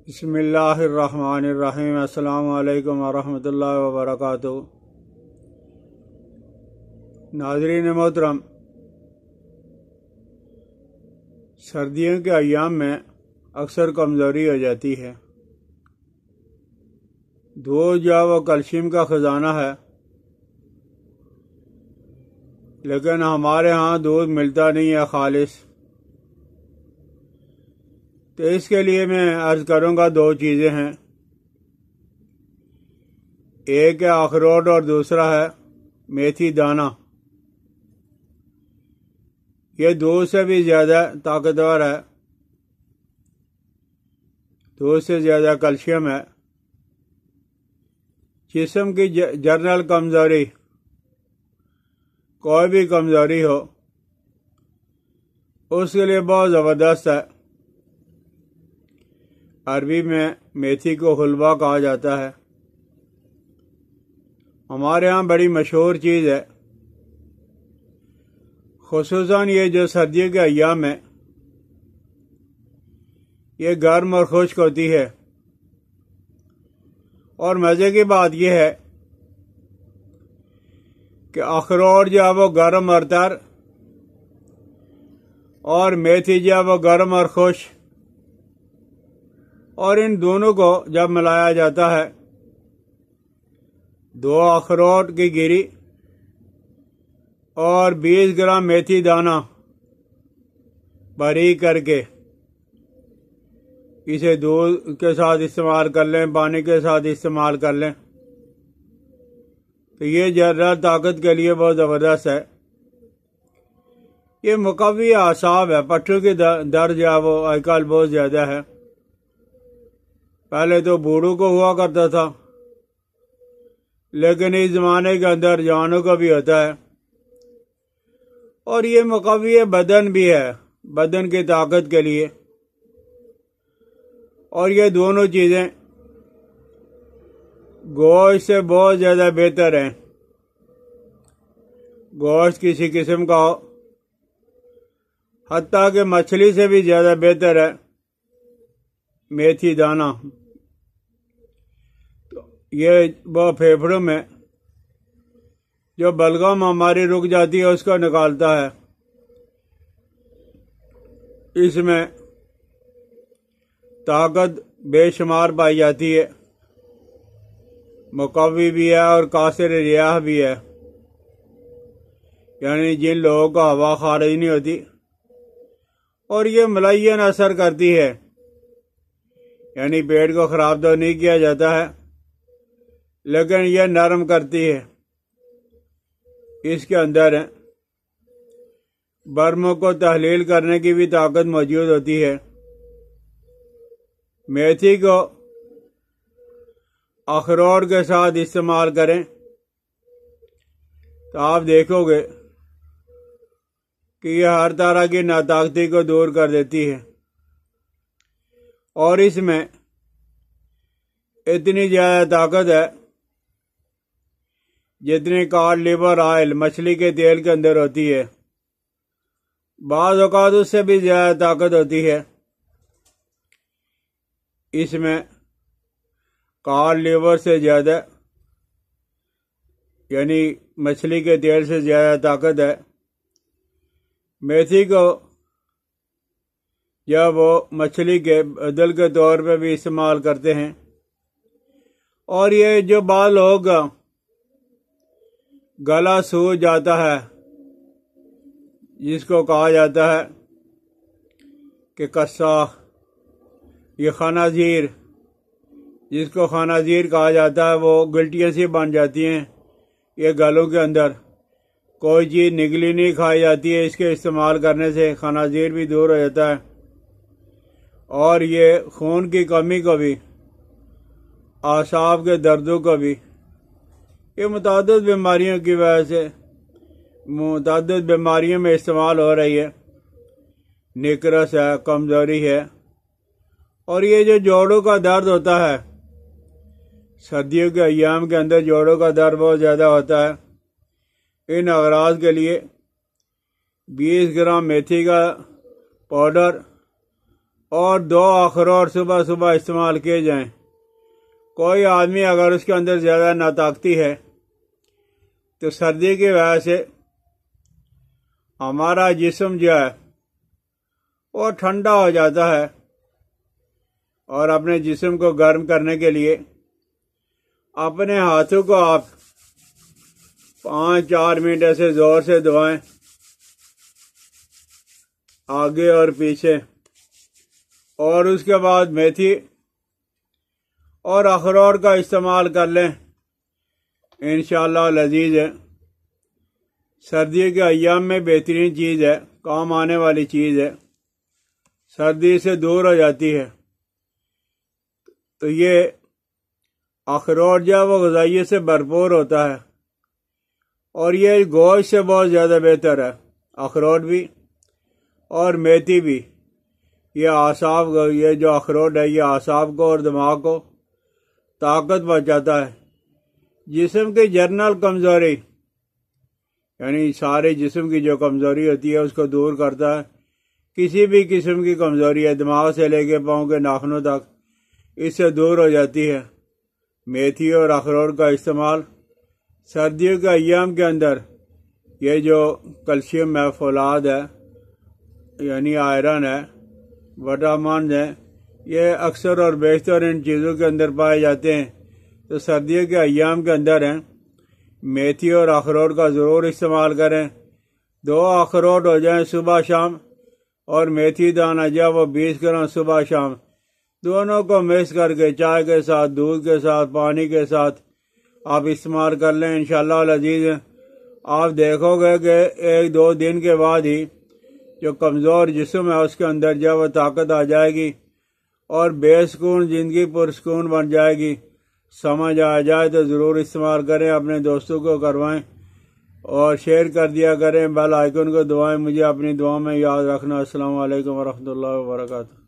بسم اللہ الرحمن الرحیم۔ السلام علیکم ورحمۃ اللہ وبرکاتہ۔ ناظرین محترم، سردیوں کے ایام میں اکثر کمزوری ہو جاتی ہے۔ دودھ جو وہ کیلشیم کا خزانہ ہے، لیکن ہمارے ہاں دودھ ملتا نہیں ہے خالص۔ تو اس کے لیے میں عرض کروں گا، دو چیزیں ہیں، ایک ہے اخروٹ اور دوسرا ہے میتھی دانہ۔ یہ دودھ سے بھی زیادہ طاقتور ہے، دودھ سے زیادہ کیلشیم ہے۔ جسم کی جنرل کمزوری، کوئی بھی کمزوری ہو، اس کے لیے بہت زبردست ہے۔ عربی میں میتھی کو حلوہ کہا جاتا ہے، ہمارے ہاں بڑی مشہور چیز ہے۔ خصوصاً یہ جو سردیوں کے ایام میں یہ گرم اور خشک ہوتی ہے، اور مزے کی بات یہ ہے کہ اخروٹ جو ہے وہ گرم اور تر، اور میتھی جو ہے وہ گرم اور خشک، اور ان دونوں کو جب ملایا جاتا ہے، 2 اخروٹ کی گری اور 20 گرام میتھی دانہ باریک کر کے اسے دودھ کے ساتھ استعمال کر لیں، پانی کے ساتھ استعمال کر لیں، تو یہ جنرل طاقت کے لیے بہت زبردست ہے۔ یہ مقوی اعصاب ہے۔ پٹھوں کی درد جو ہے وہ آج کل بہت زیادہ ہے، پہلے تو بوڑھوں کو ہوا کرتا تھا، لیکن اس زمانے کے اندر جوانوں کو بھی ہوتا ہے، اور یہ مقوی بدن بھی ہے، بدن کی طاقت کے لیے۔ اور یہ دونوں چیزیں گوشت سے بہت زیادہ بہتر ہیں۔ گوشت کسی قسم کا ہو، حتیٰ کہ مچھلی سے بھی زیادہ بہتر ہے میتھی دانہ۔ یہ وہ پھیپھڑوں میں جو بلغم ہماری رک جاتی ہے اس کو نکالتا ہے۔ اس میں طاقت بے شمار پائی جاتی ہے، مقوی بھی ہے اور کاسر ریاح بھی ہے، یعنی جن لوگوں کو ہوا خارج نہیں ہوتی، اور یہ ملین اثر کرتی ہے، یعنی پیٹ کو خراب تو نہیں کیا جاتا ہے، لیکن یہ نرم کرتی ہے۔ اس کے اندر برموں کو تحلیل کرنے کی بھی طاقت موجود ہوتی ہے۔ میتھی کو اخروٹ کے ساتھ استعمال کریں تو آپ دیکھو گے کہ یہ ہر طرح کی ناطاقتی کو دور کر دیتی ہے، اور اس میں اتنی زیادہ طاقت ہے جتنی کاڈ لیور آئل مچھلی کے تیل کے اندر ہوتی ہے، بعض اوقات اس سے بھی زیادہ طاقت ہوتی ہے۔ اس میں کاڈ لیور سے زیادہ، یعنی مچھلی کے تیل سے زیادہ طاقت ہے۔ میتھی کو جب وہ مچھلی کے بدل کے طور پہ بھی استعمال کرتے ہیں، اور یہ جو بعض لوگ گلا سوج جاتا ہے، جس کو کہا جاتا ہے کہ کساخ، یہ خنازیر، جس کو خنازیر کہا جاتا ہے، وہ گلٹیاں سی بن جاتی ہیں یہ گلوں کے اندر، کوئی چیز نگلی نہیں کھائی جاتی ہے، اس کے استعمال کرنے سے خنازیر بھی دور ہو جاتا ہے، اور یہ خون کی کمی کو بھی، اعصاب کے دردوں کو بھی، یہ متعدد بیماریوں کی وجہ سے متعدد بیماریوں میں استعمال ہو رہی ہے۔ نکرس ہے، کمزوری ہے، اور یہ جو جوڑوں کا درد ہوتا ہے، سردیوں کے ایام کے اندر جوڑوں کا درد بہت زیادہ ہوتا ہے، ان اغراض کے لیے 20 گرام میتھی کا پاؤڈر اور 2 اخروٹ صبح صبح استعمال کیے جائیں۔ کوئی آدمی اگر اس کے اندر زیادہ ناطاقتی ہے تو سردی کی وجہ سے ہمارا جسم جو ہے وہ ٹھنڈا ہو جاتا ہے، اور اپنے جسم کو گرم کرنے کے لیے اپنے ہاتھوں کو آپ 5-4 منٹ ایسے زور سے دبائیں، آگے اور پیچھے، اور اس کے بعد میتھی اور اخروٹ کا استعمال کر لیں، انشاءاللہ لذیذ ہے۔ سردی کے ایام میں بہترین چیز ہے، کام آنے والی چیز ہے، سردی سے دور ہو جاتی ہے۔ تو یہ اخروٹ جو ہے وہ غذائیت سے بھرپور ہوتا ہے، اور یہ گوشت سے بہت زیادہ بہتر ہے، اخروٹ بھی اور میتھی بھی۔ یہ جو اخروٹ ہے یہ اعصاب کو اور دماغ کو طاقت بچاتا ہے۔ جسم کی جنرل کمزوری، یعنی سارے جسم کی جو کمزوری ہوتی ہے اس کو دور کرتا ہے۔ کسی بھی قسم کی کمزوری ہے، دماغ سے لے کے پاؤں کے ناخنوں تک، اس سے دور ہو جاتی ہے۔ میتھی اور اخروٹ کا استعمال سردیوں کے ایام کے اندر، یہ جو کیلشیم ہے، فولاد ہے، یعنی آئرن ہے، وٹامن ہے، یہ اکثر اور بیشتر ان چیزوں کے اندر پائے جاتے ہیں۔ تو سردیوں کے ایام کے اندر ہیں، میتھی اور اخروٹ کا ضرور استعمال کریں۔ 2 اخروٹ ہو جائیں صبح شام، اور میتھی دانہ جو وہ 20 گرام صبح شام، دونوں کو مکس کر کے چائے کے ساتھ، دودھ کے ساتھ، پانی کے ساتھ آپ استعمال کر لیں، انشاءاللہ لذیذ ہے۔ آپ دیکھو گے کہ 1-2 دن کے بعد ہی جو کمزور جسم ہے اس کے اندر جو وہ طاقت آ جائے گی، اور بے سکون زندگی پرسکون بن جائے گی۔ سمجھ آ جائے تو ضرور استعمال کریں، اپنے دوستوں کو کروائیں اور شیئر کر دیا کریں، بیل آئیکن کو دبائیں۔ مجھے اپنی دعا میں یاد رکھنا۔ السلام علیکم ورحمۃ اللہ وبرکاتہ۔